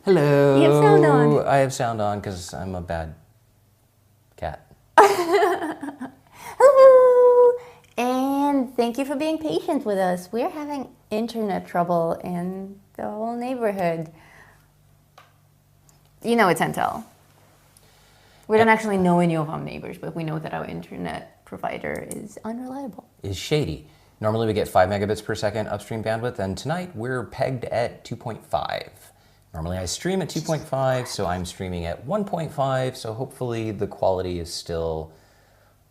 Hello. You have sound on. I have sound on because I'm a bad cat. Hello! And thank you for being patient with us. We're having internet trouble in the whole neighborhood. You know it's Intel. We don't actually know any of our neighbors, but we know that our internet provider is unreliable. Is shady. Normally we get 5 megabits per second upstream bandwidth, and tonight we're pegged at 2.5. Normally I stream at 2.5, so I'm streaming at 1.5, so hopefully the quality is still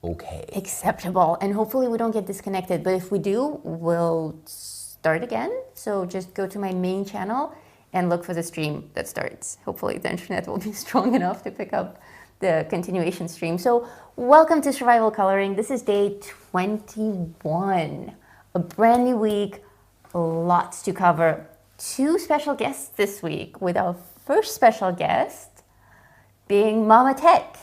okay. Acceptable, and hopefully we don't get disconnected, but if we do, we'll start again. So just go to my main channel and look for the stream that starts. Hopefully the internet will be strong enough to pick up the continuation stream. So welcome to Survival Coloring. This is day 21, a brand new week, lots to cover. 2 special guests this week, with our first special guest being Mama TEK.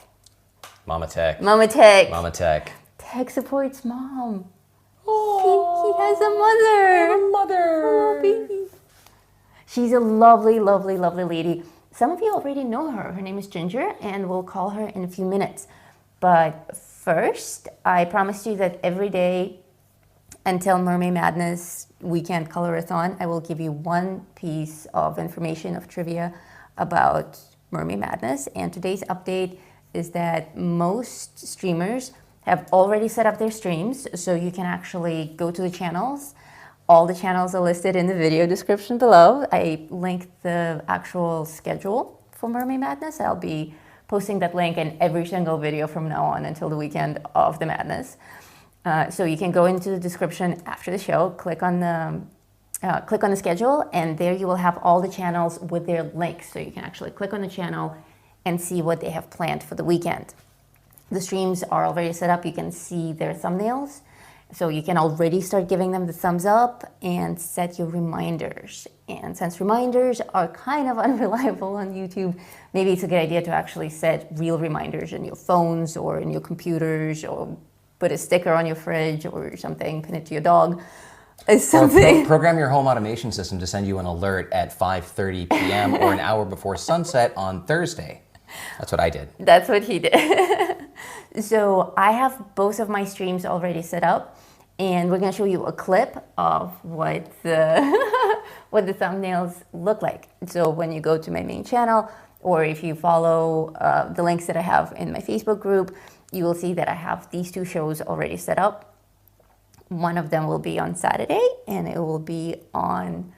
Mama TEK. Mama TEK. Mama TEK. TEK supports mom. Oh, He has a mother. a mother. Oh, baby. She's a lovely, lovely, lovely lady. Some of you already know her. Her name is Ginger, and we'll call her in a few minutes. But first, I promised you that every day until Mermaid Madness Weekend Colorathon, I will give you one piece of information, of trivia about Mermaid Madness. And today's update is that most streamers have already set up their streams, so you can actually go to the channels. All the channels are listed in the video description below. I linked the actual schedule for Mermaid Madness. I'll be posting that link in every single video from now on until the weekend of the madness. So you can go into the description after the show, click on the schedule, and there you will have all the channels with their links. So you can actually click on the channel and see what they have planned for the weekend. The streams are already set up. You can see their thumbnails. So you can already start giving them the thumbs up and set your reminders. And since reminders are kind of unreliable on YouTube, maybe it's a good idea to actually set real reminders in your phones or in your computers, or put a sticker on your fridge or something, pin it to your dog. Something. Or program your home automation system to send you an alert at 5:30 p.m. or an hour before sunset on Thursday. That's what I did. That's what he did. So I have both of my streams already set up, and we're going to show you a clip of what the what the thumbnails look like. So when you go to my main channel, or if you follow the links that I have in my Facebook group, you will see that I have these 2 shows already set up. One of them will be on Saturday, and it will be on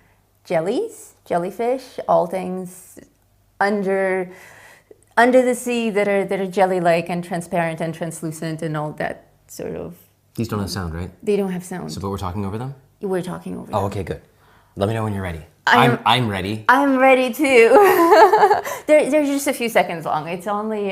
jellyfish, all things under the sea that are jelly-like and transparent and translucent and all that sort of. These don't have sound, right? They don't have sound. So, but we're talking over them? We're talking over them. Oh, okay, good. Let me know when you're ready. I'm ready. I'm ready too. They're just a few seconds long. It's only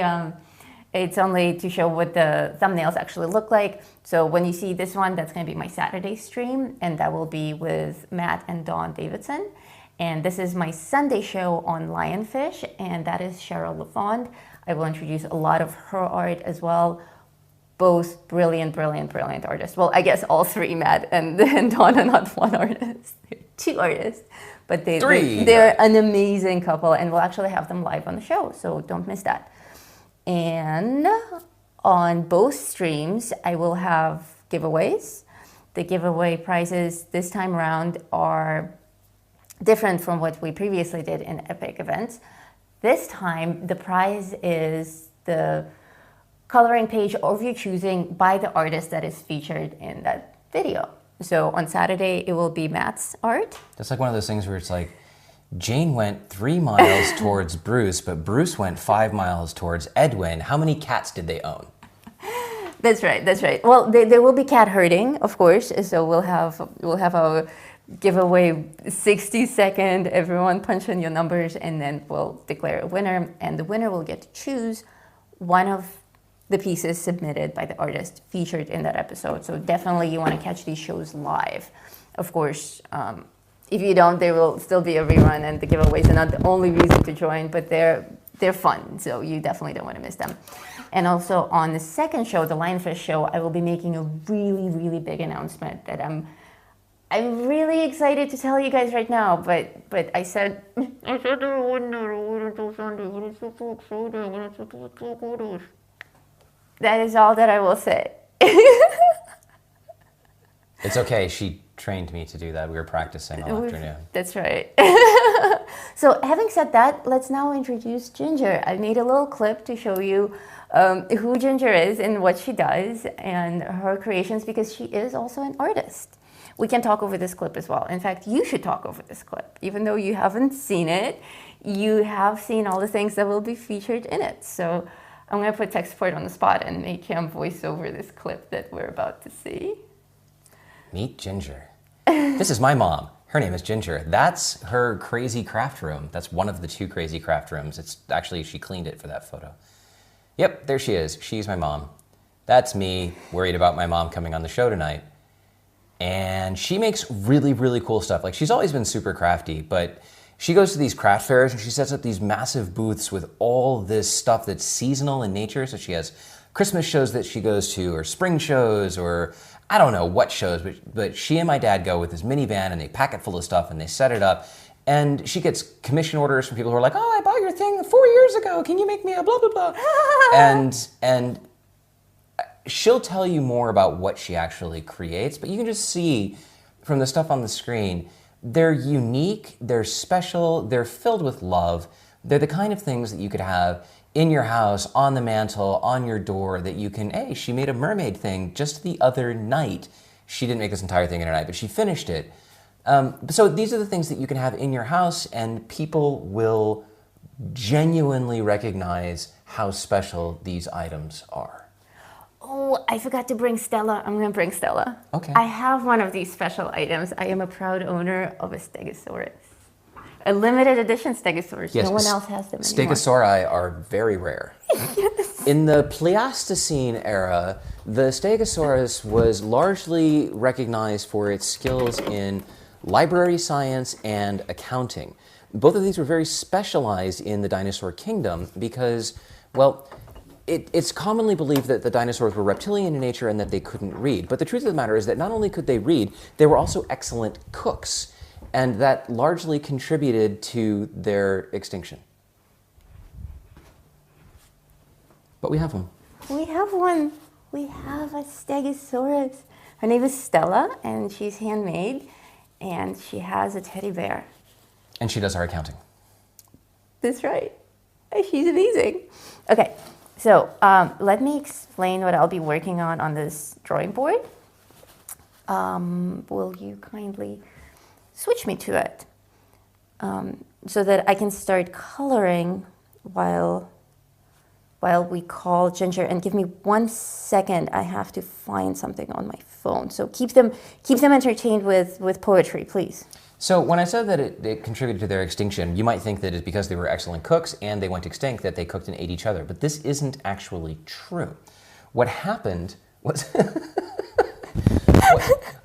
to show what the thumbnails actually look like. So when you see this one, that's going to be my Saturday stream, and that will be with Matt and Dawn Davidson. And this is my Sunday show on lionfish, and that is Cheryl LaFond. I will introduce a lot of her art as well. Both brilliant, brilliant, brilliant artists. Well, I guess all 3, Matt and Dawn, are not one artist. They're 2 artists. But they're an amazing couple, and we'll actually have them live on the show, so don't miss that. And on both streams, I will have giveaways. The giveaway prizes this time around are different from what we previously did in Epic events. This time, the prize is the coloring page of your choosing by the artist that is featured in that video. So on Saturday, it will be Matt's art. That's like one of those things where it's like, Jane went 3 miles towards Bruce, but Bruce went 5 miles towards Edwin. How many cats did they own? That's right, that's right. Well, there will be cat herding, of course. So we'll have our giveaway 60-second, everyone punch in your numbers, and then we'll declare a winner. And the winner will get to choose one of the pieces submitted by the artist featured in that episode. So definitely you want to catch these shows live. Of course, if you don't, there will still be a rerun, and the giveaways are not the only reason to join, but they're fun, so you definitely don't want to miss them. And also on the second show, the Lionfish show, I will be making a really, really big announcement that I'm I'm really excited to tell you guys right now, but I said I wouldn't until Sunday, but it's super exciting and it's super good. That is all that I will say. It's okay. She trained me to do that. We were practicing all afternoon. That's right. So having said that, let's now introduce Ginger. I made a little clip to show you who Ginger is and what she does and her creations because she is also an artist. We can talk over this clip as well. In fact, you should talk over this clip. Even though you haven't seen it, you have seen all the things that will be featured in it. So I'm going to put tech support on the spot and make him voice over this clip that we're about to see. Meet Ginger. This is my mom. Her name is Ginger. That's her crazy craft room. That's one of the 2 crazy craft rooms. It's actually, she cleaned it for that photo. Yep, there she is. She's my mom. That's me, worried about my mom coming on the show tonight. And she makes really, really cool stuff. Like, she's always been super crafty, but she goes to these craft fairs and she sets up these massive booths with all this stuff that's seasonal in nature. So she has Christmas shows that she goes to, or spring shows, or I don't know what shows, but she and my dad go with this minivan and they pack it full of stuff and they set it up. And she gets commission orders from people who are like, oh, I bought your thing 4 years ago. Can you make me a blah, blah, blah? and she'll tell you more about what she actually creates, but you can just see from the stuff on the screen, they're unique, they're special, they're filled with love. They're the kind of things that you could have in your house, on the mantle, on your door, that you can, hey, she made a mermaid thing just the other night. She didn't make this entire thing in a night, but she finished it. So these are the things that you can have in your house, and people will genuinely recognize how special these items are. Oh, I forgot to bring Stella. I'm going to bring Stella. Okay. I have one of these special items. I am a proud owner of a Stegosaurus. A limited edition Stegosaurus. Yes, no one else has them anymore. Stegosauri are very rare. Yes. In the Pleistocene era, the Stegosaurus was largely recognized for its skills in library science and accounting. Both of these were very specialized in the dinosaur kingdom because, well, it's commonly believed that the dinosaurs were reptilian in nature and that they couldn't read. But the truth of the matter is that not only could they read, they were also excellent cooks. And that largely contributed to their extinction. But we have one. We have one. We have a Stegosaurus. Her name is Stella, and she's handmade, and she has a teddy bear. And she does our accounting. That's right. She's amazing. Okay, so let me explain what I'll be working on this drawing board. Will you kindly switch me to it so that I can start coloring while we call Ginger. And give me 1 second. I have to find something on my phone. So keep them entertained with poetry, please. So when I said that it contributed to their extinction, you might think that it's because they were excellent cooks and they went extinct that they cooked and ate each other. But this isn't actually true. What happened was...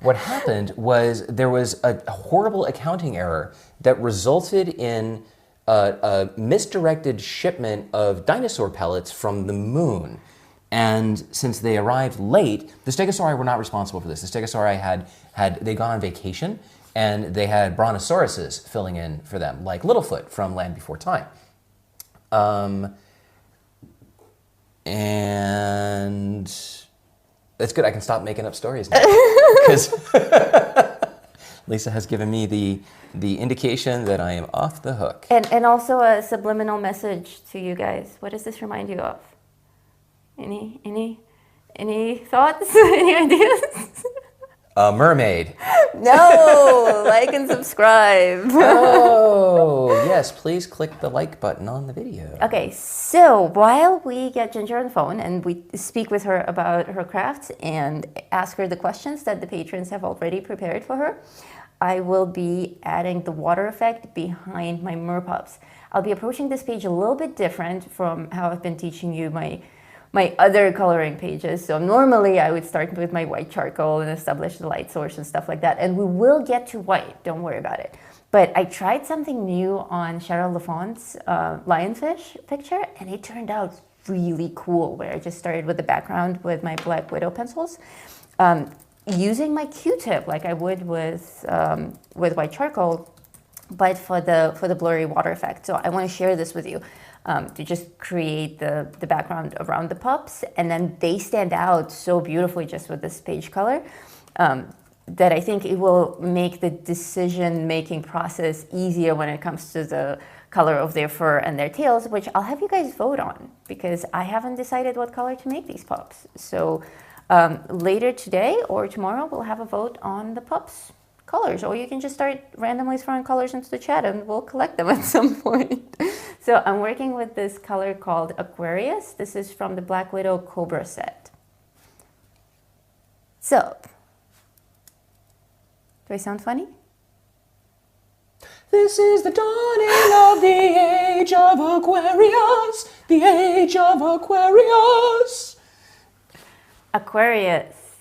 What happened was there was a horrible accounting error that resulted in a misdirected shipment of dinosaur pellets from the moon. And since they arrived late, the Stegosauri were not responsible for this. The Stegosauri they'd gone on vacation, and they had brontosauruses filling in for them, like Littlefoot from Land Before Time. And that's good. I can stop making up stories now because Lisa has given me the indication that I am off the hook. And also a subliminal message to you guys. What does this remind you of? Any thoughts? Any ideas? A mermaid. No, like and subscribe. Oh, yes, please click the like button on the video. Okay, so while we get Ginger on the phone and we speak with her about her crafts and ask her the questions that the patrons have already prepared for her, I will be adding the water effect behind my merpups. I'll be approaching this page a little bit different from how I've been teaching you my other coloring pages. So normally I would start with my white charcoal and establish the light source and stuff like that. And we will get to white, don't worry about it. But I tried something new on Cheryl LaFont's lionfish picture, and it turned out really cool, where I just started with the background with my Black Widow pencils. using my Q-tip like I would with white charcoal, but for the blurry water effect. So I want to share this with you to just create the background around the pups, and then they stand out so beautifully just with this page color that I think it will make the decision-making process easier when it comes to the color of their fur and their tails, which I'll have you guys vote on because I haven't decided what color to make these pups. So later today or tomorrow, we'll have a vote on the pups' colors, or you can just start randomly throwing colors into the chat and we'll collect them at some point. So I'm working with this color called Aquarius. This is from the Black Widow Cobra set. So, do I sound funny? This is the dawning of the age of Aquarius, the age of Aquarius. Aquarius.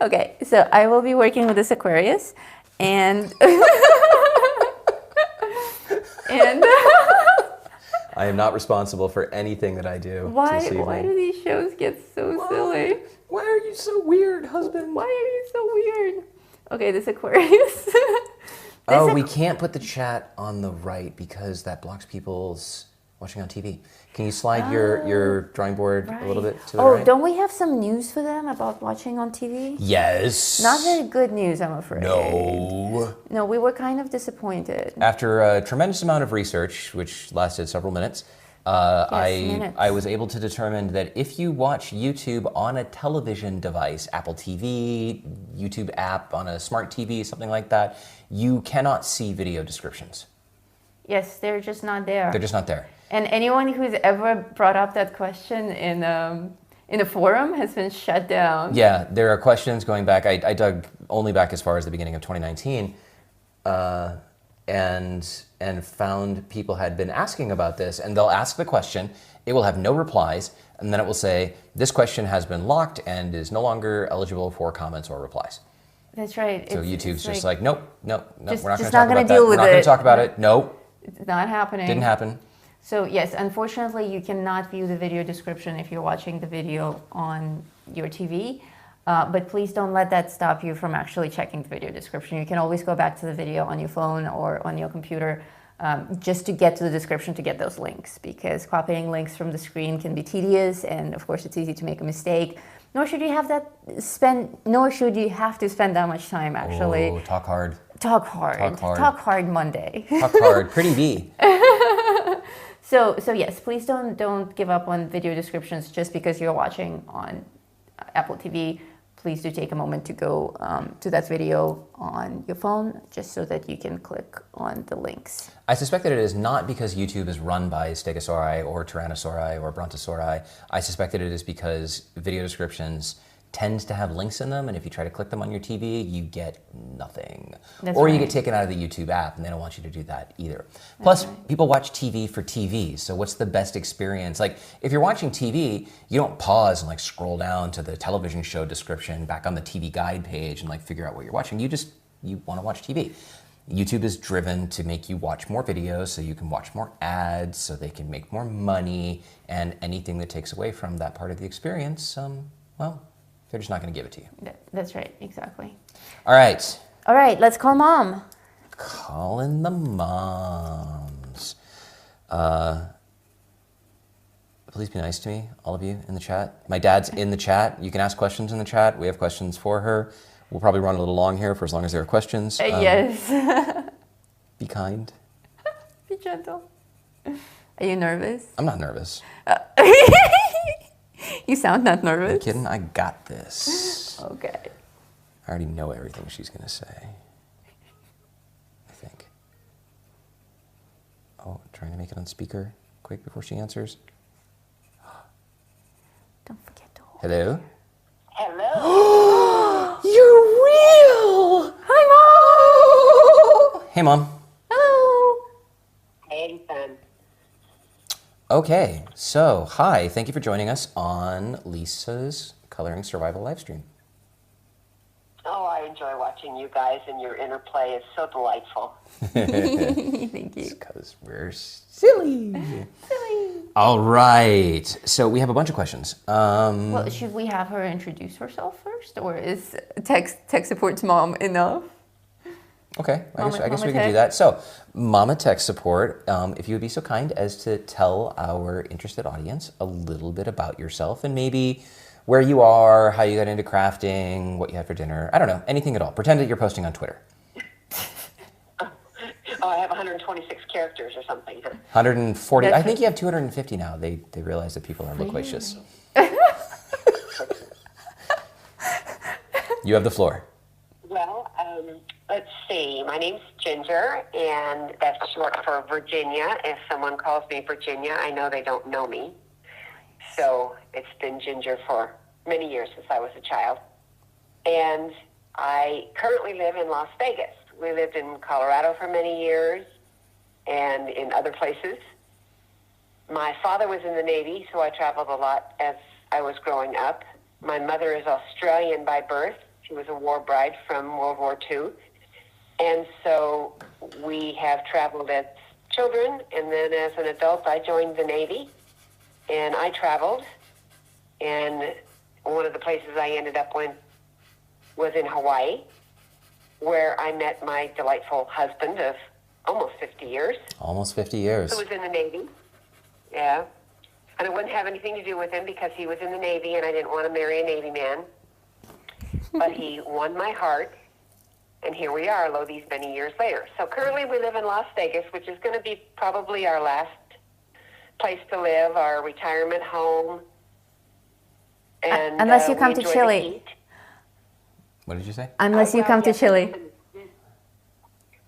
Okay, so I will be working with this Aquarius, and and I am not responsible for anything that I do. why do these shows get so silly? Why are you so weird, husband? Why are you so weird? Okay, this Aquarius. We can't put the chat on the right because that blocks people's watching on TV. Can you slide your drawing board a little bit to the right? Oh, don't we have some news for them about watching on TV? Yes. Not very good news, I'm afraid. No. No, we were kind of disappointed. After a tremendous amount of research, which lasted several minutes, I was able to determine that if you watch YouTube on a television device, Apple TV, YouTube app, on a smart TV, something like that, you cannot see video descriptions. Yes, they're just not there. They're just not there. And anyone who's ever brought up that question in a forum has been shut down. Yeah, there are questions going back. I dug only back as far as the beginning of 2019, and found people had been asking about this. And they'll ask the question, it will have no replies, and then it will say, this question has been locked and is no longer eligible for comments or replies. That's right. So YouTube's just like, nope, we're not going to talk about that. We're not going to talk about it. Nope. It's not happening. Didn't happen. So yes, unfortunately, you cannot view the video description if you're watching the video on your TV. But please don't let that stop you from actually checking the video description. You can always go back to the video on your phone or on your computer just to get to the description to get those links, because copying links from the screen can be tedious, and of course it's easy to make a mistake. Nor should you have to spend that much time actually. Oh, talk hard. Talk hard. Talk hard Monday. Talk hard. Pretty V. So yes, please don't give up on video descriptions just because you're watching on Apple TV. Please do take a moment to go to that video on your phone just so that you can click on the links. I suspect that it is not because YouTube is run by Stegosauri or Tyrannosauri or Brontosauri. I suspect that it is because video descriptions tend to have links in them, and if you try to click them on your TV, you get nothing. Or you get taken out of the YouTube app, and they don't want you to do that either. Plus, people watch TV for TV, so what's the best experience? Like, if you're watching TV, you don't pause and like scroll down to the television show description back on the TV guide page and like figure out what you're watching. You want to watch TV. YouTube is driven to make you watch more videos so you can watch more ads, so they can make more money, and anything that takes away from that part of the experience, well, they're just not going to give it to you. That's right, exactly. All right. All right, let's call Mom. Calling the moms. Please be nice to me, all of you in the chat. My dad's in the chat. You can ask questions in the chat. We have questions for her. We'll probably run a little long here for as long as there are questions. Yes. Be kind. Be gentle. Are you nervous? I'm not nervous. You sound not nervous. Are you kidding? I got this. Okay. I already know everything she's going to say. I think. Oh, trying to make it on speaker quick before she answers. Don't forget to hold. Hello? Hello. You're real! Hi, Mom! Hey, Mom. Hello! Hey, son. Okay, so hi, thank you for joining us on Lisa's Coloring Survival livestream. Oh, I enjoy watching you guys, and your interplay is so delightful. Thank you. It's because we're silly. Silly. All right. So we have a bunch of questions. Well, should we have her introduce herself first, or is tech support's mom enough? Okay, I guess Mama we can do Tech. that. So, Mama Tech Support, if you would be so kind as to tell our interested audience a little bit about yourself and maybe where you are, how you got into crafting, what you had for dinner. I don't know, anything at all. Pretend that you're posting on Twitter. Oh, I have 126 characters or something. 140. That's I think you have 250 now. They realize that people are loquacious. You have the floor. Well, let's see. My name's Ginger, and that's short for Virginia. If someone calls me Virginia, I know they don't know me. So it's been Ginger for many years since I was a child. And I currently live in Las Vegas. We lived in Colorado for many years and in other places. My father was in the Navy, so I traveled a lot as I was growing up. My mother is Australian by birth. She was a war bride from World War II. And so we have traveled as children, and then as an adult, I joined the Navy, and I traveled. And one of the places I ended up with was in Hawaii, where I met my delightful husband of almost 50 years. Almost 50 years. Who was in the Navy. Yeah. And it wouldn't have anything to do with him because he was in the Navy and I didn't want to marry a Navy man. But he won my heart, and here we are, lo, these many years later. So currently we live in Las Vegas, which is going to be probably our last place to live, our retirement home. And Unless you we come to enjoy the Chile. heat. What did you say? Unless you Well, come to yes, Chile.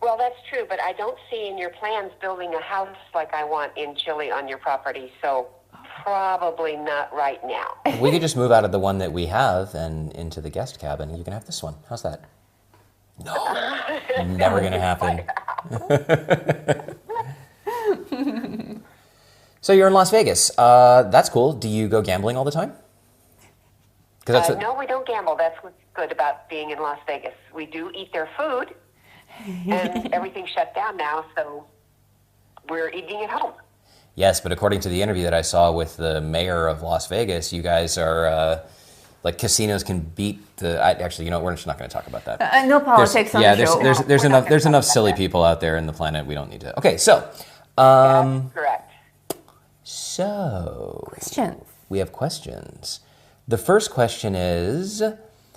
Well, that's true, but I don't see in your plans building a house like I want in Chile on your property, so probably not right now. We could just move out of the one that we have and into the guest cabin. You can have this one. How's that? No, never gonna happen. So you're in Las Vegas. That's cool. Do you go gambling all the time? Because that's No, we don't gamble. That's what's good about being in Las Vegas. We do eat their food, and everything's shut down now, so we're eating at home. Yes, but according to the interview that I saw with the mayor of Las Vegas, you guys are like casinos can beat the. Actually, you know, we're just not going to talk about that. No politics on the show. There's enough silly people out there in the planet. We don't need to. Okay, so That's correct. so Questions. we have questions. The first question is,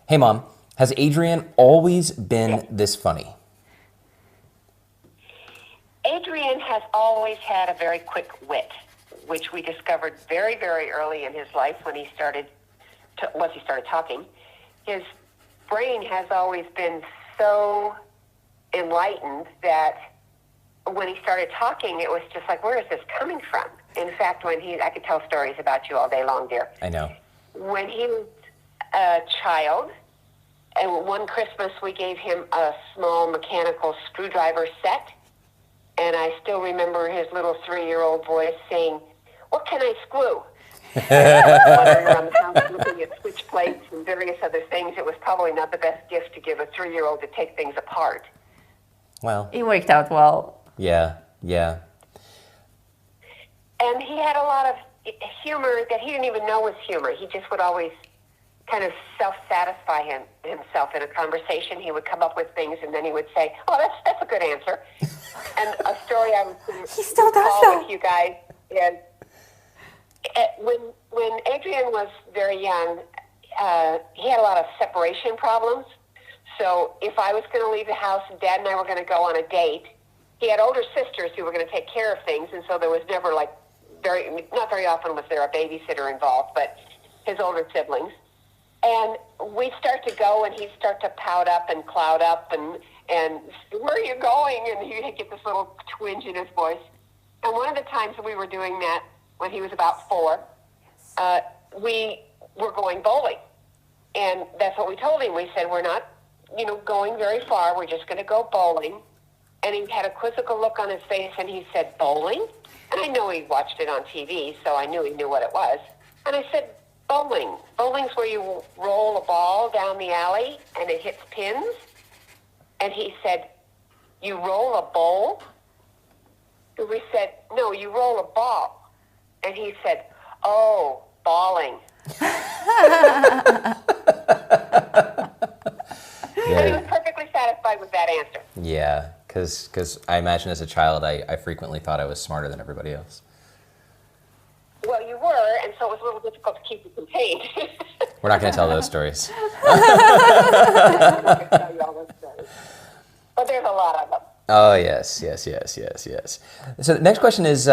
hey mom, has Adrian always been this funny? Adrian has always had a very quick wit, which we discovered very, very early in his life when he started once he started talking. His brain has always been so enlightened that when he started talking, it was just like, where is this coming from? In fact, I could tell stories about you all day long, dear. I know. When he was a child, and one Christmas we gave him a small mechanical screwdriver set, and I still remember his little 3-year-old voice saying, "What can I screw?" Wandering around the house looking at switch plates and various other things. It was probably not the best gift to give a 3-year-old to take things apart. Well, It worked out well. yeah. And he had a lot of humor that he didn't even know was humor. He just would always kind of self-satisfy himself in a conversation. He would come up with things, and then he would say, "Oh, that's a good answer." And a story I was going to still does recall that. with you guys is when Adrian was very young, he had a lot of separation problems. So if I was going to leave the house and Dad and I were going to go on a date, he had older sisters who were going to take care of things, and so there was never not very often was there a babysitter involved, but his older siblings. And we'd start to go, and he'd start to pout up and cloud up, and where are you going? And he'd get this little twinge in his voice. And one of the times we were doing that when he was about 4, we were going bowling. And that's what we told him. We said, we're not, going very far. We're just going to go bowling. And he had a quizzical look on his face, and he said, "Bowling?" And I know he watched it on TV, so I knew he knew what it was. And I said, "Bowling. Bowling's where you roll a ball down the alley, and it hits pins." And he said, "You roll a bowl?" And we said, "No, you roll a ball." And he said, oh, bawling. But he was perfectly satisfied with that answer. Yeah, because I imagine as a child, I frequently thought I was smarter than everybody else. Well, you were, and so it was a little difficult to keep it contained. We're not going to tell those stories. I'm not going to tell you all those stories. But there's a lot of them. Oh, yes. So the next question is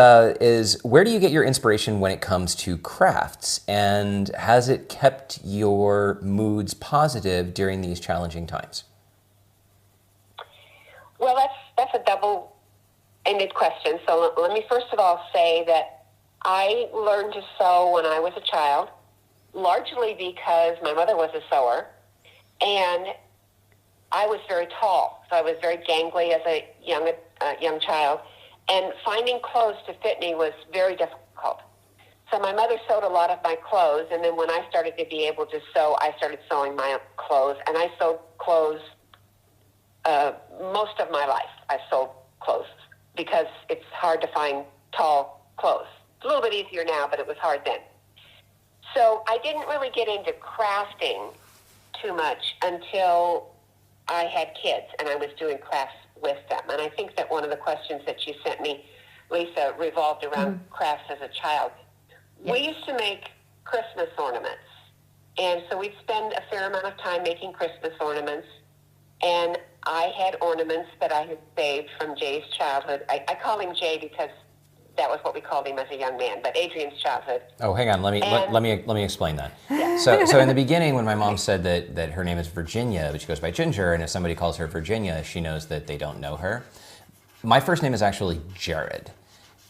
where do you get your inspiration when it comes to crafts? And has it kept your moods positive during these challenging times? Well, that's a double-ended question. So let me first of all say that I learned to sew when I was a child, largely because my mother was a sewer, and I was very tall, so I was very gangly as a young child, and finding clothes to fit me was very difficult. So my mother sewed a lot of my clothes, and then when I started to be able to sew, I started sewing my clothes, and I sewed clothes most of my life. I sewed clothes because it's hard to find tall clothes. It's a little bit easier now, but it was hard then. So I didn't really get into crafting too much until I had kids and I was doing crafts with them. And I think that one of the questions that you sent me, Lisa, revolved around crafts as a child. Yes. We used to make Christmas ornaments. And so we'd spend a fair amount of time making Christmas ornaments. And I had ornaments that I had saved from Jay's childhood. I call him Jay because that was what we called him as a young man, but Adrian's childhood. Oh, hang on. Let me explain that. Yeah. So in the beginning, when my mom said that her name is Virginia, but she goes by Ginger, and if somebody calls her Virginia, she knows that they don't know her. My first name is actually Jared,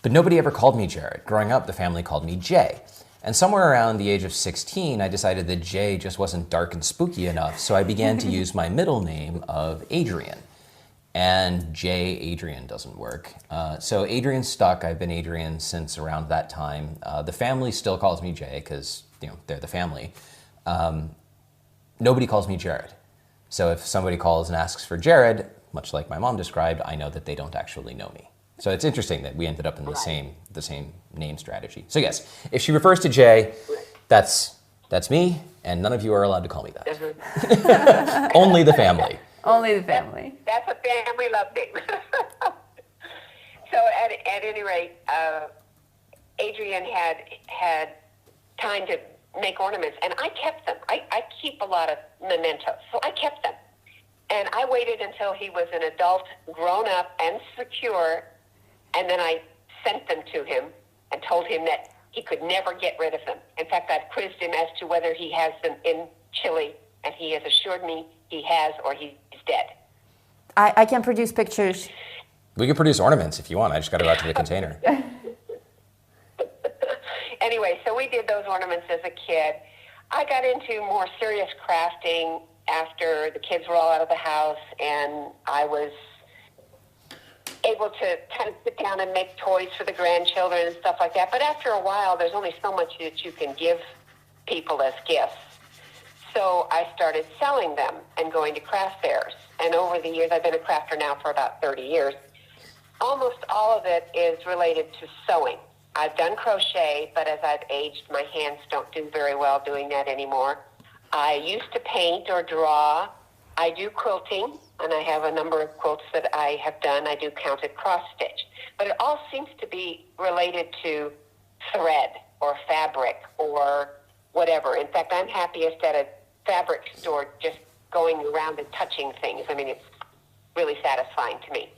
but nobody ever called me Jared. Growing up, the family called me Jay. And somewhere around the age of 16, I decided that Jay just wasn't dark and spooky enough, so I began to use my middle name of Adrian. And J. Adrian doesn't work. So Adrian's stuck. I've been Adrian since around that time. The family still calls me Jay because they're the family. Nobody calls me Jared. So if somebody calls and asks for Jared, much like my mom described, I know that they don't actually know me. So it's interesting that we ended up in the same name strategy. So yes, if she refers to Jay, that's me, and none of you are allowed to call me that. Only the family. Only the family. That's a family love name. So at any rate, Adrian had time to make ornaments, and I kept them. I keep a lot of mementos, so I kept them. And I waited until he was an adult, grown up, and secure, and then I sent them to him and told him that he could never get rid of them. In fact, I've quizzed him as to whether he has them in Chile, and he has assured me he has or he's dead. I can produce pictures. We can produce ornaments if you want. I just got to go out to the container. Anyway, so we did those ornaments as a kid. I got into more serious crafting after the kids were all out of the house, and I was able to kind of sit down and make toys for the grandchildren and stuff like that. But after a while, there's only so much that you can give people as gifts. So I started selling them and going to craft fairs. And over the years, I've been a crafter now for about 30 years. Almost all of it is related to sewing. I've done crochet, but as I've aged, my hands don't do very well doing that anymore. I used to paint or draw. I do quilting, and I have a number of quilts that I have done. I do counted cross stitch. But it all seems to be related to thread or fabric or whatever. In fact, I'm happiest at a fabric store just going around and touching things. I mean, it's really satisfying to me.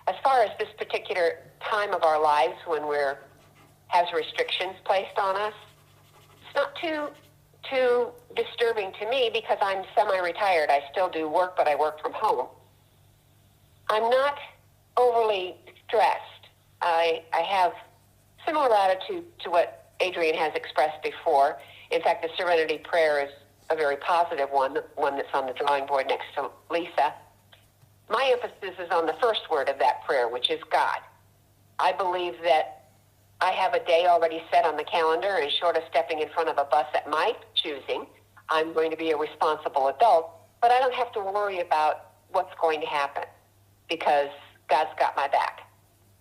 As far as this particular time of our lives when has restrictions placed on us, it's not too disturbing to me because I'm semi-retired. I still do work, but I work from home. I'm not overly stressed. I have similar attitude to what Adrian has expressed before. In fact, the Serenity Prayer is a very positive one that's on the drawing board next to Lisa. My emphasis is on the first word of that prayer, which is God. I believe that I have a day already set on the calendar, and short of stepping in front of a bus at my choosing, I'm going to be a responsible adult, but I don't have to worry about what's going to happen because God's got my back.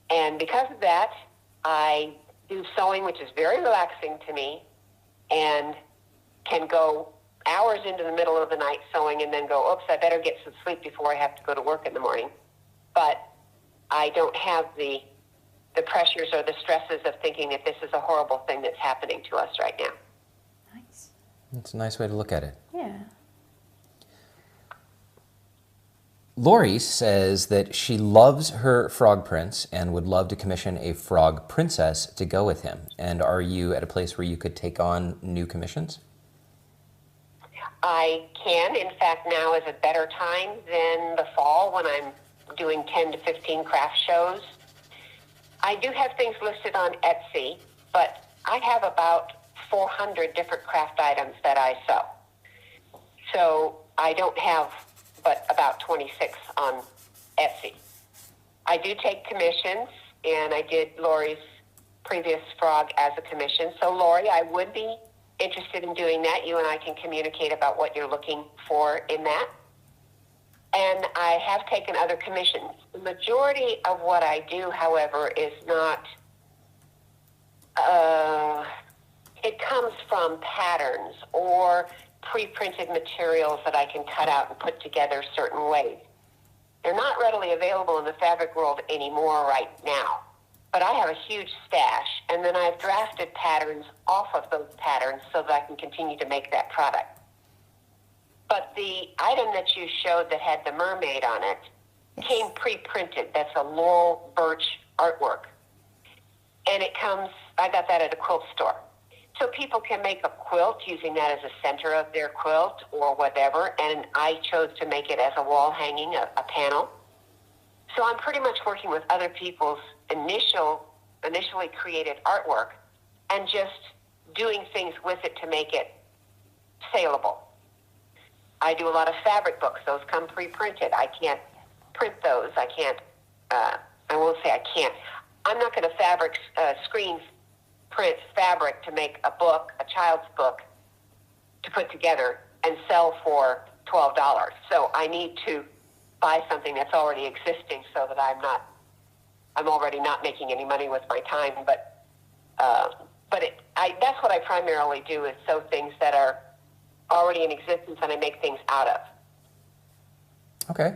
And because of that, I do sewing, which is very relaxing to me, and can go hours into the middle of the night sewing and then go, oops, I better get some sleep before I have to go to work in the morning. But I don't have the pressures or the stresses of thinking that this is a horrible thing that's happening to us right now. Nice. That's a nice way to look at it. Yeah. Lori says that she loves her frog prince and would love to commission a frog princess to go with him. And are you at a place where you could take on new commissions? I can. In fact, now is a better time than the fall when I'm doing 10 to 15 craft shows. I do have things listed on Etsy, but I have about 400 different craft items that I sew. So I don't have but about 26 on Etsy. I do take commissions, and I did Lori's previous frog as a commission. So Lori, I would be interested in doing that. You and I can communicate about what you're looking for in that. And I have taken other commissions. The majority of what I do, however, is not, it comes from patterns or pre-printed materials that I can cut out and put together certain ways. They're not readily available in the fabric world anymore right now. But I have a huge stash, and then I've drafted patterns off of those patterns so that I can continue to make that product. But the item that you showed that had the mermaid on it came pre-printed. That's a laurel birch artwork. And it comes, I got that at a quilt store. So people can make a quilt using that as a center of their quilt or whatever, and I chose to make it as a wall hanging, a panel. So I'm pretty much working with other people's initially created artwork and just doing things with it to make it saleable. I do a lot of fabric books. Those come pre-printed. I can't print those. I can't, I won't say I can't. I'm not going to screen print fabric to make a book, a child's book, to put together and sell for $12. So I need to buy something that's already existing so that I'm already not making any money with my time. But that's what I primarily do, is sew things that are already in existence and I make things out of. Okay.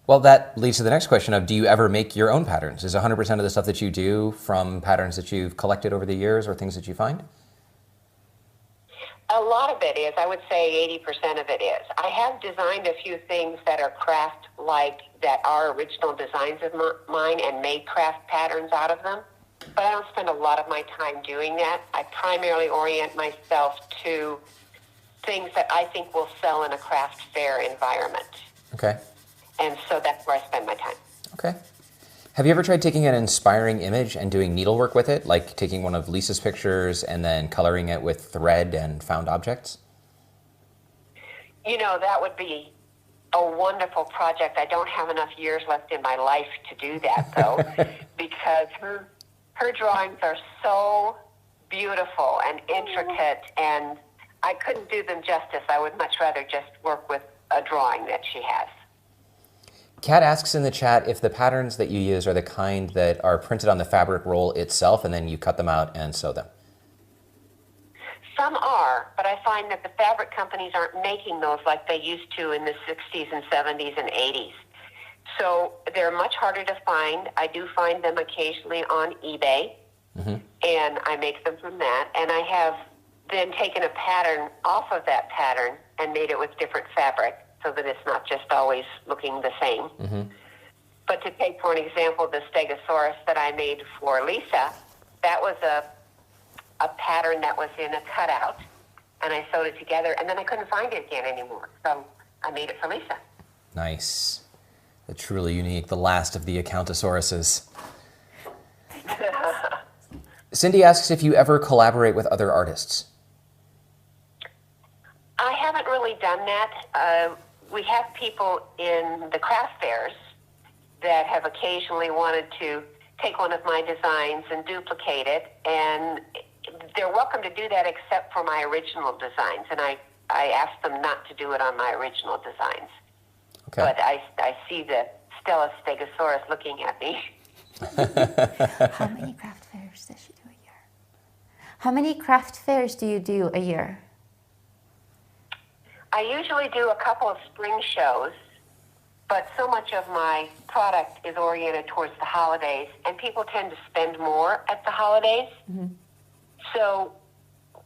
Well, that leads to the next question of, do you ever make your own patterns? Is 100% of the stuff that you do from patterns that you've collected over the years or things that you find? A lot of it is. I would say 80% of it is. I have designed a few things that are craft-like, that are original designs of mine, and made craft patterns out of them. But I don't spend a lot of my time doing that. I primarily orient myself to things that I think will sell in a craft fair environment. Okay. And so that's where I spend my time. Okay. Have you ever tried taking an inspiring image and doing needlework with it, like taking one of Lisa's pictures and then coloring it with thread and found objects? You know, that would be a wonderful project. I don't have enough years left in my life to do that, though, because her drawings are so beautiful and intricate, and I couldn't do them justice. I would much rather just work with a drawing that she has. Kat asks in the chat if the patterns that you use are the kind that are printed on the fabric roll itself and then you cut them out and sew them. Some are, but I find that the fabric companies aren't making those like they used to in the 60s and 70s and 80s. So they're much harder to find. I do find them occasionally on eBay, and I make them from that. And I have then taken a pattern off of that pattern and made it with different fabric, so that it's not just always looking the same. But to take, for an example, the Stegosaurus that I made for Lisa, that was a pattern that was in a cutout, and I sewed it together, and then I couldn't find it again anymore. So I made it for Lisa. Nice. The truly unique, the last of the Acountasauruses. Cindy asks if you ever collaborate with other artists. I haven't really done that. We have people in the craft fairs that have occasionally wanted to take one of my designs and duplicate it, and they're welcome to do that except for my original designs, and I ask them not to do it on my original designs. Okay. But I see the Stegosaurus looking at me. How many craft fairs does she do a year? How many craft fairs do you do a year? I usually do a couple of spring shows, but so much of my product is oriented towards the holidays, and people tend to spend more at the holidays. So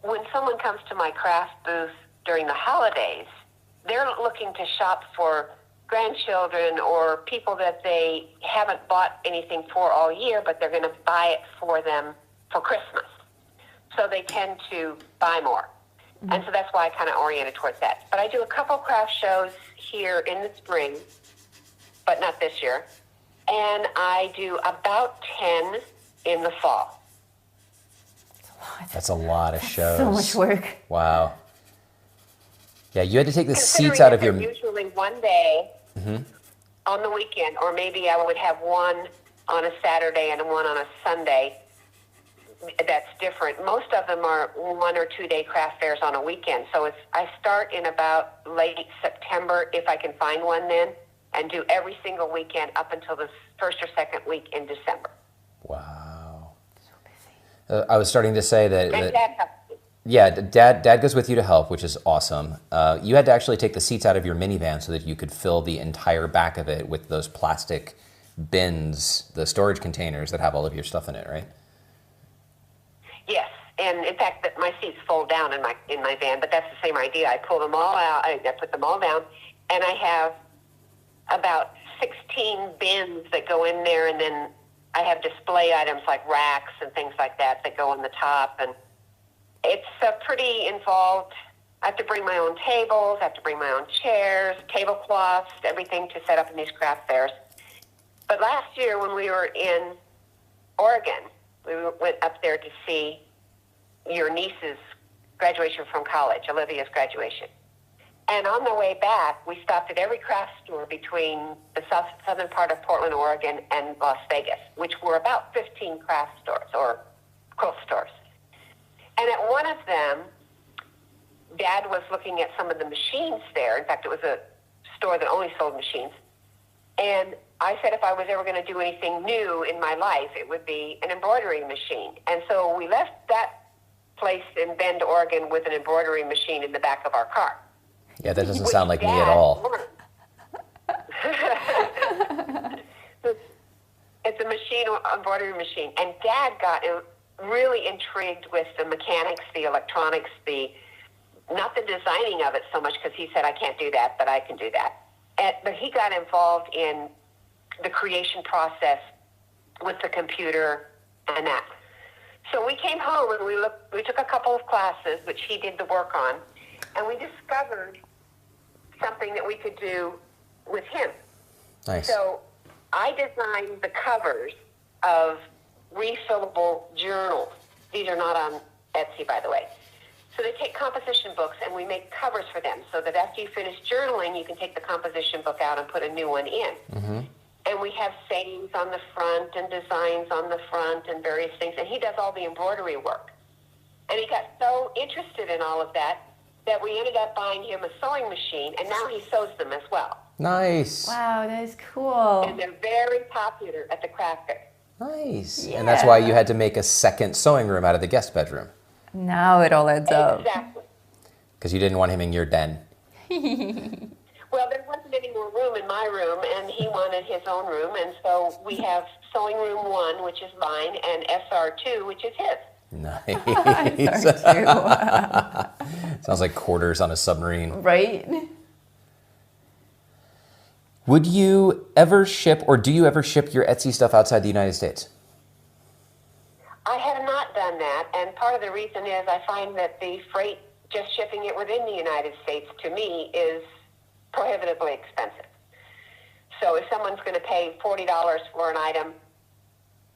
when someone comes to my craft booth during the holidays, they're looking to shop for grandchildren or people that they haven't bought anything for all year, but they're going to buy it for them for Christmas. So they tend to buy more. And so that's why I kind of oriented towards that. But I do a couple craft shows here in the spring, but not this year. And I do about 10 in the fall. That's a lot of shows. So much work. Wow. Yeah, you had to take the Considering seats out of that your... they're usually one day on the weekend, or maybe I would have one on a Saturday and one on a Sunday. That's different. Most of them are 1 or 2 day craft fairs on a weekend. So I start in about late September, if I can find one then, and do every single weekend up until the first or second week in December. Wow. So busy. I was starting to say that... And Dad helps me. Yeah, Dad goes with you to help, which is awesome. You had to actually take the seats out of your minivan so that you could fill the entire back of it with those plastic bins, the storage containers that have all of your stuff in it, right? Yes, and in fact, that my seats fold down in my van, but that's the same idea. I pull them all out, I put them all down, and I have about 16 bins that go in there, and then I have display items like racks and things like that go on the top, and it's pretty involved. I have to bring my own tables, I have to bring my own chairs, tablecloths, everything to set up in these craft fairs. But last year when we were in Oregon, we went up there to see your niece's graduation from college, Olivia's graduation. And on the way back, we stopped at every craft store between the southern part of Portland, Oregon, and Las Vegas, which were about 15 craft stores or quilt stores. And at one of them, Dad was looking at some of the machines there. In fact, it was a store that only sold machines. And I said if I was ever going to do anything new in my life, it would be an embroidery machine. And so we left that place in Bend, Oregon with an embroidery machine in the back of our car. Yeah, that doesn't sound like me at all. It's a machine, embroidery machine. And Dad got really intrigued with the mechanics, the electronics, not the designing of it so much, because he said, I can't do that, but I can do that. But he got involved in the creation process with the computer and that. So we came home and we took a couple of classes, which he did the work on, and we discovered something that we could do with him. Nice. So I designed the covers of refillable journals. These are not on Etsy, by the way. So they take composition books and we make covers for them so that after you finish journaling, you can take the composition book out and put a new one in. Mm-hmm. And we have sayings on the front and designs on the front and various things. And he does all the embroidery work. And he got so interested in all of that that we ended up buying him a sewing machine, and now he sews them as well. Nice. Wow, that is cool. And they're very popular at the craft fair. Nice. Yeah. And that's why you had to make a second sewing room out of the guest bedroom. Now it all adds up. Exactly. Because you didn't want him in your den. Well, there wasn't any more room in my room, and he wanted his own room, and so we have sewing room 1, which is mine, and SR2, which is his. Nice. Sounds like quarters on a submarine. Right? Would you ever ship, or do you ever ship your Etsy stuff outside the United States? I have not done that, and part of the reason is I find that the freight, just shipping it within the United States, to me, is prohibitively expensive. So if someone's going to pay $40 for an item,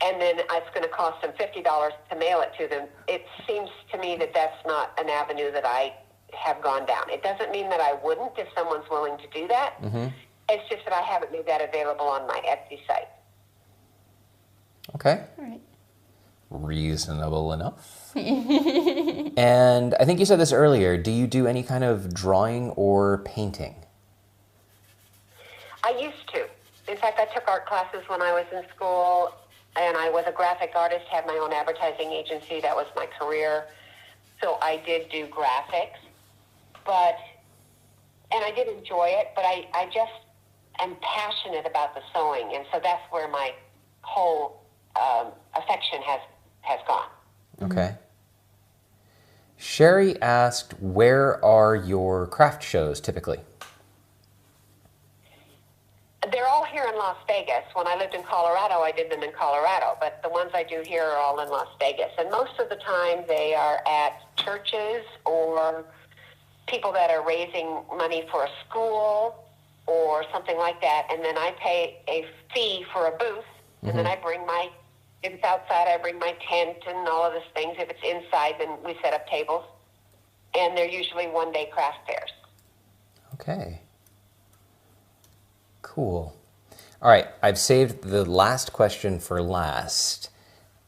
and then it's going to cost them $50 to mail it to them, it seems to me that that's not an avenue that I have gone down. It doesn't mean that I wouldn't if someone's willing to do that. Mm-hmm. It's just that I haven't made that available on my Etsy site. Okay. All right. Reasonable enough. And I think you said this earlier. Do you do any kind of drawing or painting? I used to. In fact, I took art classes when I was in school, and I was a graphic artist, had my own advertising agency. That was my career. So I did do graphics, and I did enjoy it, but I just am passionate about the sewing, and so that's where my whole affection has gone. Okay. Sherry asked, where are your craft shows typically? They're all here in Las Vegas. When I lived in Colorado, I did them in Colorado, but the ones I do here are all in Las Vegas. And most of the time they are at churches or people that are raising money for a school or something like that. And then I pay a fee for a booth, and then I bring if it's outside, I bring my tent and all of those things. If it's inside, then we set up tables. And they're usually one-day craft fairs. Okay. Cool. All right, I've saved the last question for last.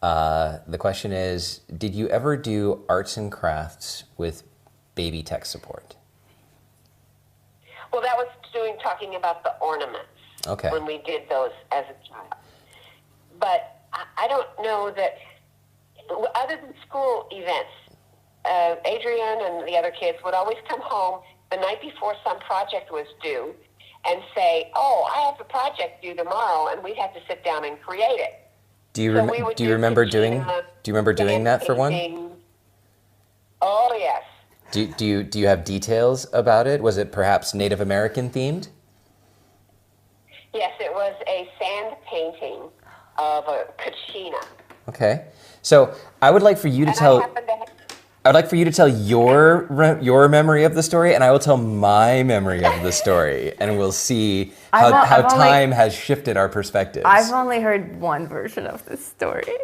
The question is, did you ever do arts and crafts with baby tech support? Well, that was talking about the ornaments. Okay. When we did those as a child. But I don't know that, other than school events, Adrian and the other kids would always come home the night before some project was due and say, "Oh, I have a project due tomorrow," and we'd have to sit down and create it. Do you remember doing that for one? Oh yes. Do you have details about it? Was it perhaps Native American themed? Yes, it was a sand painting of a kachina. Okay, so I would like for you to tell. I would like for you to tell your memory of the story, and I will tell my memory of the story, and we'll see how time has shifted our perspectives. I've only heard one version of this story.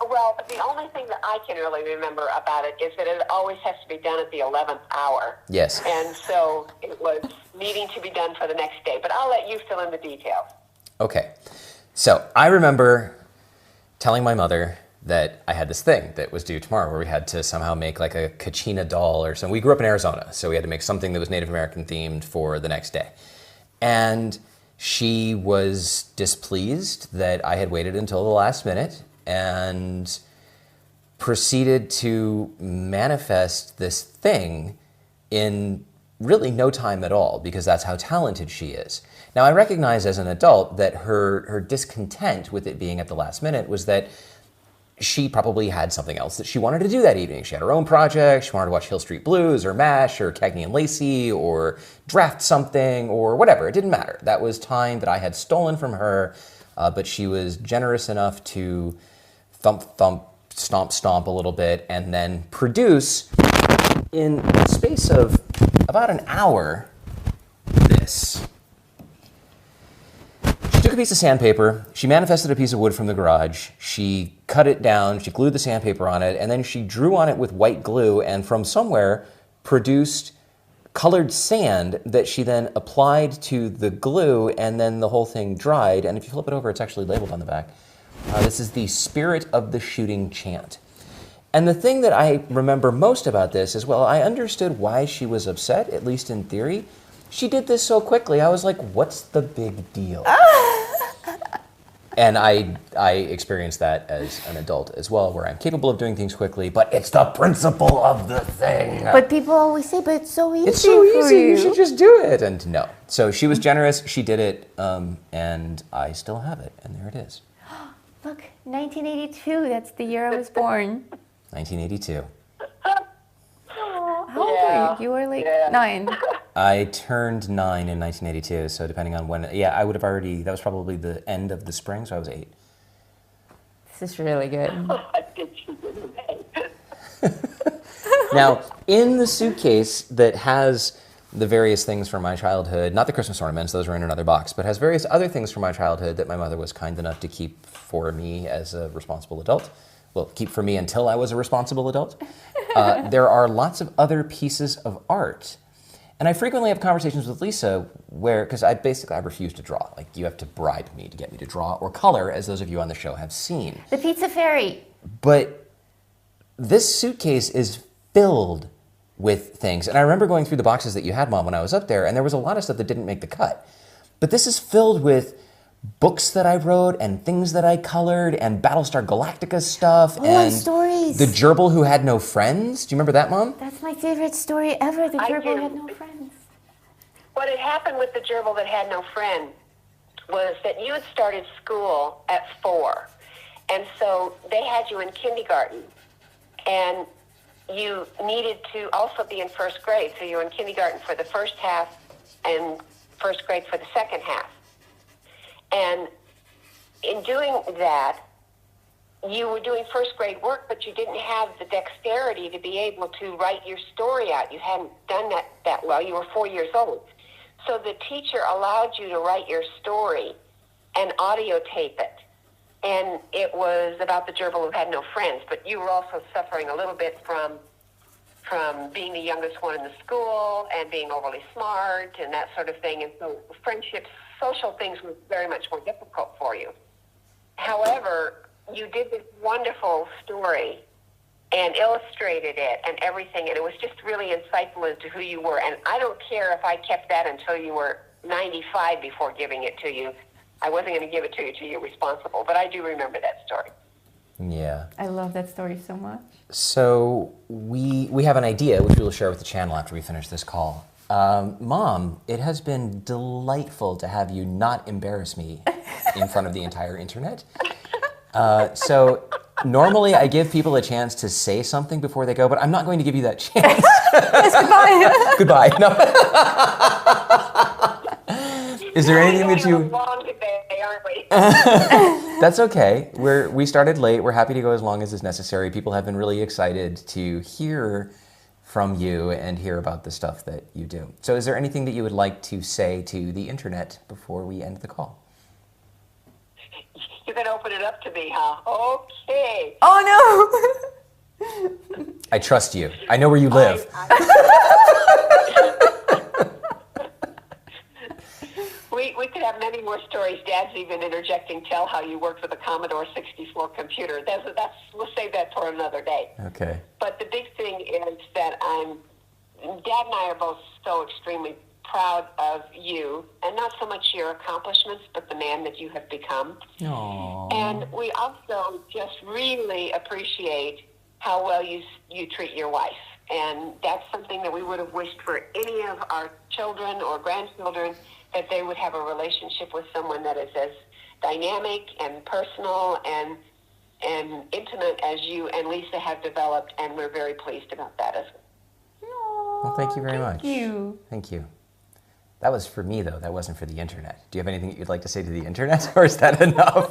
Well, the only thing that I can really remember about it is that it always has to be done at the 11th hour. Yes. And so it was needing to be done for the next day. But I'll let you fill in the details. Okay. So I remember telling my mother that I had this thing that was due tomorrow where we had to somehow make like a kachina doll or something. We grew up in Arizona, so we had to make something that was Native American themed for the next day. And she was displeased that I had waited until the last minute and proceeded to manifest this thing in really no time at all, because that's how talented she is. Now, I recognize as an adult that her discontent with it being at the last minute was that she probably had something else that she wanted to do that evening. She had her own project. She wanted to watch Hill Street Blues or MASH or Cagney and Lacey or draft something or whatever. It didn't matter. That was time that I had stolen from her, but she was generous enough to thump, thump, stomp, stomp a little bit and then produce in the space of about an hour this. She took a piece of sandpaper, she manifested a piece of wood from the garage, she cut it down, she glued the sandpaper on it, and then she drew on it with white glue and from somewhere produced colored sand that she then applied to the glue, and then the whole thing dried. And if you flip it over, it's actually labeled on the back. This is the Spirit of the Shooting Chant. And the thing that I remember most about this is, well, I understood why she was upset, at least in theory. She did this so quickly. I was like, what's the big deal? And I experienced that as an adult as well, where I'm capable of doing things quickly, but it's the principle of the thing. But people always say, but it's so easy. It's so easy, you should just do it. And no. So she was generous, she did it, and I still have it, and there it is. Look, 1982, that's the year I was born. 1982. Oh, how old were you? You were like 9. I turned 9 in 1982, so depending on when, yeah, I would have already, that was probably the end of the spring, so I was 8. This is really good. Now, in the suitcase that has the various things from my childhood, not the Christmas ornaments, those are in another box, but has various other things from my childhood that my mother was kind enough to keep for me as a responsible adult. Well, keep for me until I was a responsible adult. There are lots of other pieces of art. And I frequently have conversations with Lisa where, because I refuse to draw. Like, you have to bribe me to get me to draw or color, as those of you on the show have seen. The Pizza Fairy. But this suitcase is filled with things. And I remember going through the boxes that you had, Mom, when I was up there, and there was a lot of stuff that didn't make the cut. But this is filled with books that I wrote and things that I colored and Battlestar Galactica stuff and stories. the gerbil who had no friends. Do you remember that, Mom? That's my favorite story ever. The I gerbil do. had no friends. What had happened with the gerbil that had no friend was that you had started school at 4. And so they had you in kindergarten. And you needed to also be in first grade. So you were in kindergarten for the first half and first grade for the second half. And in doing that, you were doing first grade work, but you didn't have the dexterity to be able to write your story out. You hadn't done that well. You were 4 years old. So the teacher allowed you to write your story and audio tape it. And it was about the gerbil who had no friends, but you were also suffering a little bit from being the youngest one in the school and being overly smart and that sort of thing. And so friendships, social things were very much more difficult for you. However, you did this wonderful story and illustrated it and everything, and it was just really insightful as to who you were. And I don't care if I kept that until you were 95 before giving it to you. I wasn't going to give it to you till you were responsible, but I do remember that story. Yeah. I love that story so much. So we have an idea, which we will share with the channel after we finish this call. Mom, it has been delightful to have you not embarrass me in front of the entire internet. So normally I give people a chance to say something before they go, but I'm not going to give you that chance. Yes, goodbye. Goodbye. No. Is there anything that you... long today, aren't we? That's okay. We started late. We're happy to go as long as is necessary. People have been really excited to hear from you and hear about the stuff that you do. So is there anything that you would like to say to the internet before we end the call? You're going to open it up to me, huh? Okay. Oh, no. I trust you. I know where you live. We could have many more stories. Dad's even interjecting, tell how you worked with a Commodore 64 computer. We'll save that for another day. Okay. But the big thing is that Dad and I are both so extremely proud of you, and not so much your accomplishments, but the man that you have become. Aww. And we also just really appreciate how well you treat your wife. And that's something that we would have wished for any of our children or grandchildren, that they would have a relationship with someone that is as dynamic and personal and intimate as you and Lisa have developed, and we're very pleased about that as well. Well, thank you very much. Thank you. Thank you. That was for me, though. That wasn't for the internet. Do you have anything that you'd like to say to the internet, or is that enough?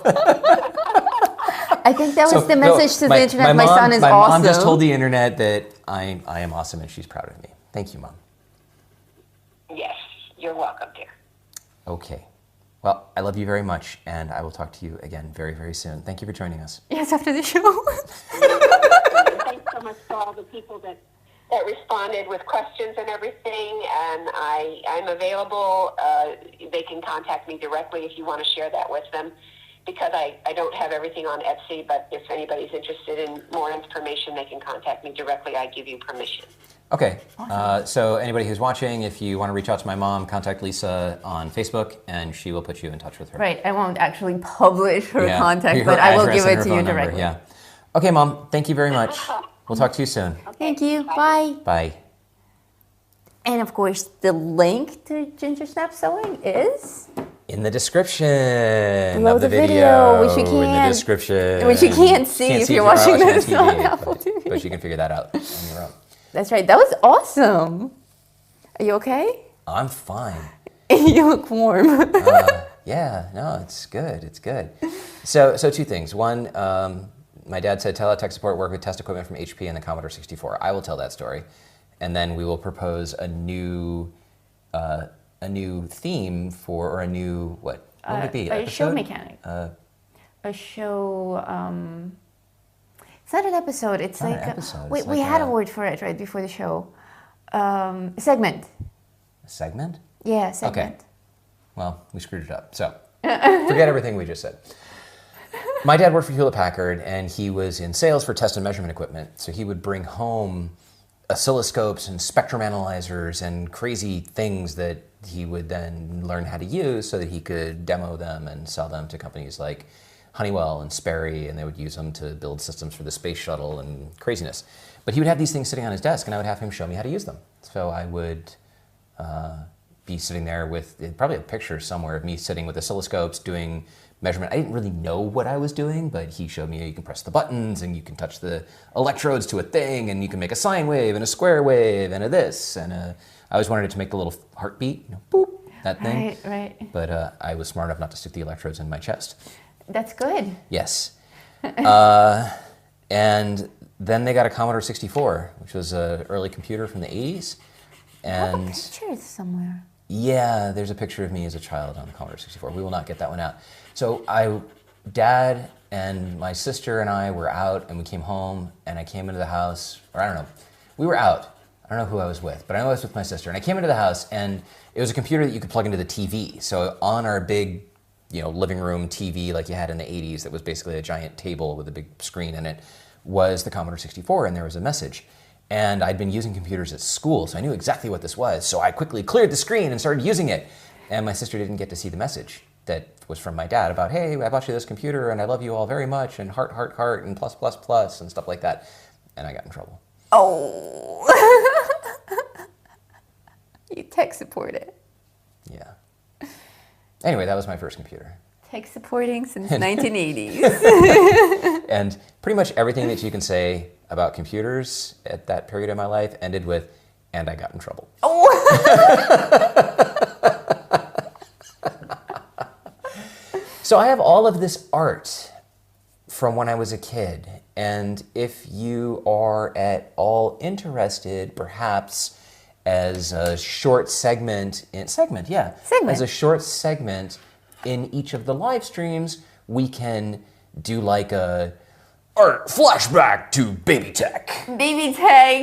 I think that was the message to the internet. My son is awesome. My mom just told the internet that I am awesome and she's proud of me. Thank you, Mom. Yes, you're welcome, dear. Okay. Well, I love you very much, and I will talk to you again very, very soon. Thank you for joining us. Yes, after the show. Thanks so much to all the people that responded with questions and everything, and I'm available. They can contact me directly if you want to share that with them, because I don't have everything on Etsy, but if anybody's interested in more information, they can contact me directly. I give you permission. Okay, so anybody who's watching, if you want to reach out to my mom, contact Lisa on Facebook, and she will put you in touch with her. Right, I won't actually publish her contact, but I will give it to you directly. Yeah. Okay, Mom, thank you very much. We'll talk to you soon. Okay, Thank you, bye. Bye. And of course, the link to Ginger Snap Sewing is in the description below of the video, which you in the can't, description. which you can't see if you're watching this on Apple TV. But you can figure that out on your own. That's right. That was awesome. Are you okay? I'm fine. You look warm. Yeah, no, it's good. It's good. So two things. One, my dad said Teletech support work with test equipment from HP and the Commodore 64. I will tell that story, and then we will propose a new theme for, or a new what would it be? A show mechanic. A show. It's not an episode. It's like an episode. We had a word for it right before the show. Segment. A segment? Yeah, segment. Okay. Well, we screwed it up. So forget everything we just said. My dad worked for Hewlett Packard, and he was in sales for test and measurement equipment. So he would bring home oscilloscopes and spectrum analyzers and crazy things that he would then learn how to use so that he could demo them and sell them to companies like Honeywell and Sperry, and they would use them to build systems for the space shuttle and craziness. But he would have these things sitting on his desk, and I would have him show me how to use them. So I would be sitting there with probably a picture somewhere of me sitting with oscilloscopes doing measurement. I didn't really know what I was doing, but he showed me you can press the buttons and you can touch the electrodes to a thing and you can make a sine wave and a square wave and a this and a... I always wanted it to make the little heartbeat, boop, that thing. Right. But I was smart enough not to stick the electrodes in my chest. That's good. Yes. And then they got a Commodore 64, which was an early computer from the 80s. And pictures somewhere. Yeah, there's a picture of me as a child on the Commodore 64. We will not get that one out. So Dad and my sister and I were out, and we came home, and I came into the house, or I don't know, we were out. I don't know who I was with, but I know I was with my sister. And I came into the house, and it was a computer that you could plug into the TV. So on our big, living room TV like you had in the 80s that was basically a giant table with a big screen in it was the Commodore 64, and there was a message. And I'd been using computers at school, so I knew exactly what this was. So I quickly cleared the screen and started using it. And my sister didn't get to see the message that was from my dad about, hey, I bought you this computer, and I love you all very much, and heart, heart, heart, and plus, plus, plus, and stuff like that. And I got in trouble. Oh. You tech support it. Yeah. Anyway, that was my first computer. Tech supporting since 1980s. And pretty much everything that you can say about computers at that period of my life ended with, and I got in trouble. Oh. So I have all of this art from when I was a kid. And if you are at all interested, perhaps as a short segment, as a short segment in each of the live streams, we can do like a art flashback to baby tech. Baby tech.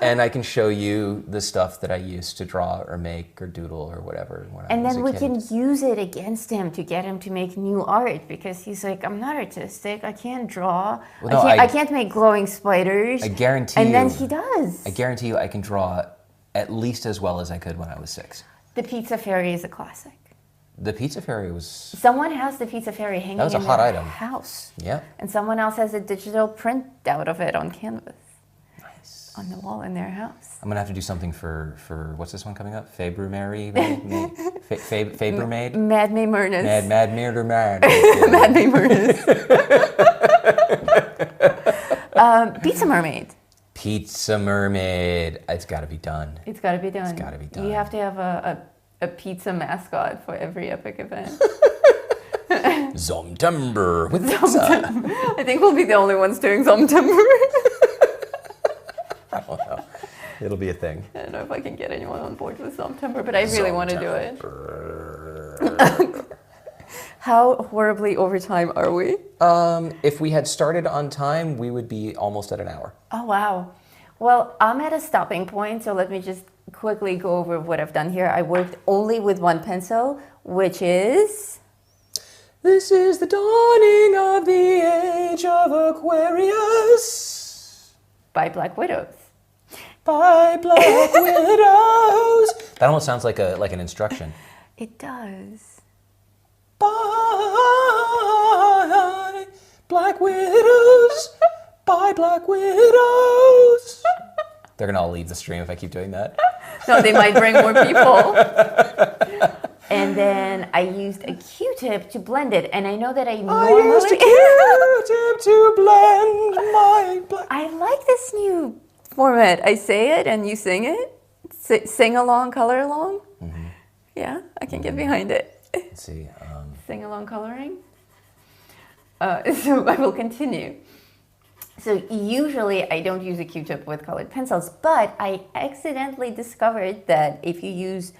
and I can show you the stuff that I used to draw or make or doodle or whatever when I was a kid. And then we can use it against him to get him to make new art, because he's like, I'm not artistic, I can't draw, I can't make glowing spiders. I guarantee you. And then he does. I guarantee you I can draw at least as well as I could when I was 6. The Pizza Fairy is a classic. The Pizza Fairy was... Someone has the Pizza Fairy hanging in their house. Yeah. And someone else has a digital print out of it on canvas. Nice. On the wall in their house. I'm going to have to do something for what's this one coming up? Faber Mary? Faber Maid? Mad May Murnus. Mad Murder Mad. Mad May Murnus. Pizza Mermaid. Pizza Mermaid. It's got to be done. It's got to be done. It's got to be done. You have to have a pizza mascot for every epic event. Zomtember with pizza. I think we'll be the only ones doing Zomtember. I don't know. It'll be a thing. I don't know if I can get anyone on board with Zomtember, but I really want to do it. How horribly over time are we? If we had started on time, we would be almost at an hour. Oh, wow. Well, I'm at a stopping point, so let me just quickly go over what I've done here. I worked only with one pencil, which is... This is the dawning of the age of Aquarius. By Black Widows. By Black Widows. That almost sounds like an instruction. It does. By Black Widows. By Black Widows. They're going to all leave the stream if I keep doing that. No, they might bring more people. And then I used a Q-tip to blend it. And I know that I used a Q-tip to blend my black. I like this new format. I say it and you sing it. Sing along, color along. Mm-hmm. Yeah, I can get behind it. Let's see. Sing along coloring. So I will continue. So usually I don't use a Q-tip with colored pencils, but I accidentally discovered that if you use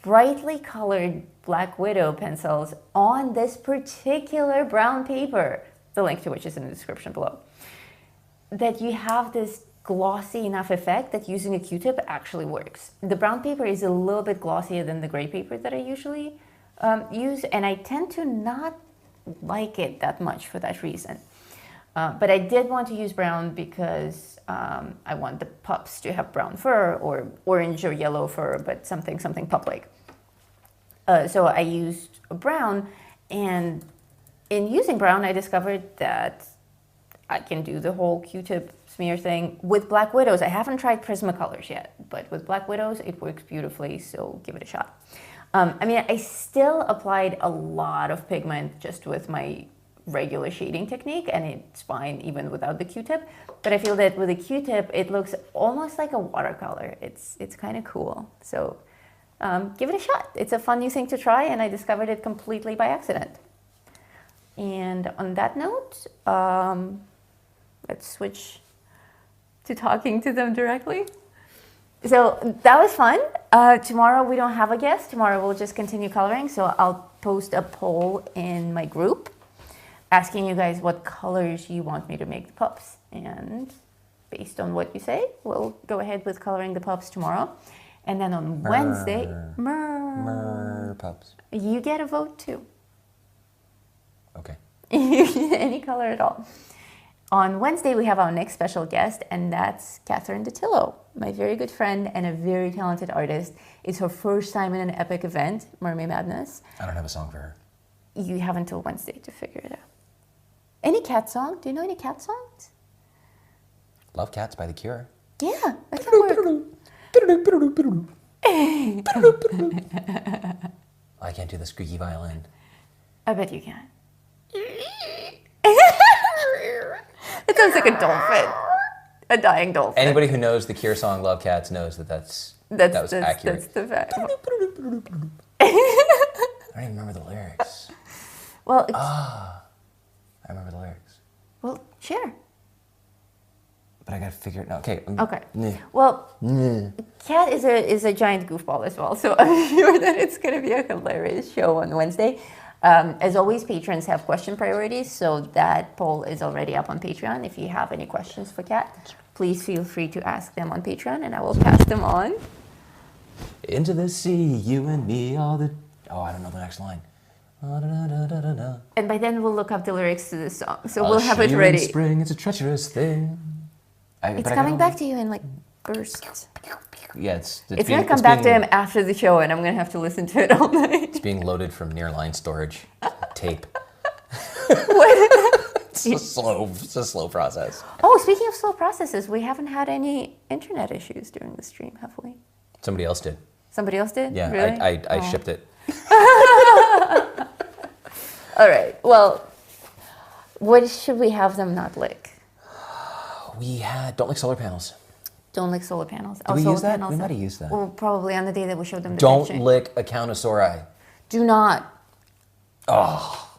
brightly colored Black Widow pencils on this particular brown paper, the link to which is in the description below, that you have this glossy enough effect that using a Q-tip actually works. The brown paper is a little bit glossier than the gray paper that I usually use, and I tend to not like it that much for that reason. But I did want to use brown because I want the pups to have brown fur or orange or yellow fur, but something pup-like. So I used brown, and in using brown, I discovered that I can do the whole Q-tip smear thing with Black Widows. I haven't tried Prismacolors yet, but with Black Widows, it works beautifully, so give it a shot. I mean, I still applied a lot of pigment just with my regular shading technique, and it's fine even without the Q-tip. But I feel that with a Q-tip, it looks almost like a watercolor. It's kind of cool. So give it a shot. It's a fun new thing to try, and I discovered it completely by accident. And on that note, let's switch to talking to them directly. So that was fun. Tomorrow we don't have a guest. Tomorrow we'll just continue coloring. So I'll post a poll in my group asking you guys what colors you want me to make the pups. And based on what you say, we'll go ahead with coloring the pups tomorrow. And then on Wednesday, pups. You get a vote too. Okay. Any color at all. On Wednesday, we have our next special guest, and that's Catherine DeTillo, my very good friend and a very talented artist. It's her first time in an epic event, Mermaid Madness. I don't have a song for her. You have until Wednesday to figure it out. Any cat song? Do you know any cat songs? Love Cats by The Cure. Yeah, that can work. I can't do the squeaky violin. I bet you can. It sounds like a dolphin. A dying dolphin. Anybody who knows the Cure song Love Cats knows that that was accurate. That's the fact. I don't even remember the lyrics. Well, I remember the lyrics. well, share. But I gotta figure it out. Okay. Okay. Well, Cat is a giant goofball as well, so I'm sure that it's going to be a hilarious show on Wednesday. As always, patrons have question priorities, so that poll is already up on Patreon. If you have any questions for Cat, please feel free to ask them on Patreon, and I will pass them on. Into the sea, you and me, all the... Oh, I don't know the next line. And by then, we'll look up the lyrics to this song, so we'll have it ready. In spring, it's a treacherous thing. It's coming back to you in like bursts. Yeah, it's going to come back to him after the show, and I'm going to have to listen to it all night. It's being loaded from nearline storage tape. It's a slow process. Oh, speaking of slow processes, we haven't had any internet issues during the stream, have we? Somebody else did. Somebody else did? Yeah, really? I shipped it. All right. Well, what should we have them not lick? Don't lick solar panels. Don't lick solar panels. Did we use that? We might have used that. Well, probably on the day that we showed them the Don't picture. lick a Countosauri. Do not. Oh.